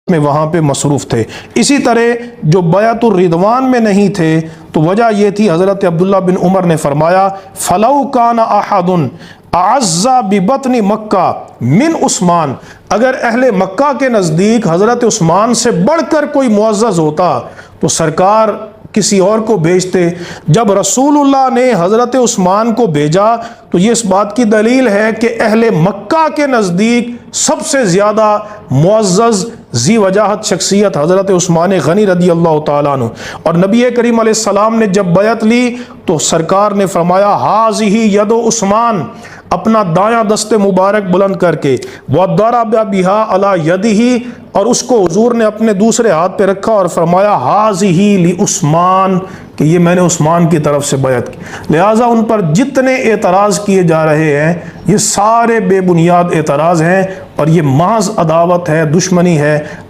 में वहाँ पे मसरूफ़ थे। इसी तरह जो बयतुर रिदवान में नहीं थे तो वजह यह थी, हज़रत अब्दुल्ला बिन उमर ने फरमाया, फ़लौ काना अहदुन अअज़्ज़ा बिबत्नि मक्का मिन उस्मान, अगर अहले मक्का के नज़दीक हज़रत उस्मान से बढ़कर कोई मुअज़्ज़ज़ होता तो सरकार किसी और को भेजते। जब रसूलुल्लाह ने हज़रत उस्मान को भेजा तो ये इस बात की दलील है कि अहले मक्का के नज़दीक सबसे ज़्यादा मुअज़्ज़ज़ ज़ी वजाहत शख्सियत हज़रत उस्मान गनी रदी अल्लाह तआला अन्हु। और नबी करीम अलैहिस्सलाम ने जब बैत ली तो सरकार ने फरमाया, हाज़िही यदो उस्मान, अपना दायां दस्ते मुबारक बुलंद करके, वदरबा बिहा अला यदिही, और उसको हुजूर ने अपने दूसरे हाथ पे रखा और फरमाया, हाज़िही ली उस्मान, कि ये मैंने उस्मान की तरफ से बैत की। लिहाजा उन पर जितने एतराज़ किए जा रहे हैं ये सारे बेबुनियाद एतराज़ हैं और ये महज अदावत है, दुश्मनी है।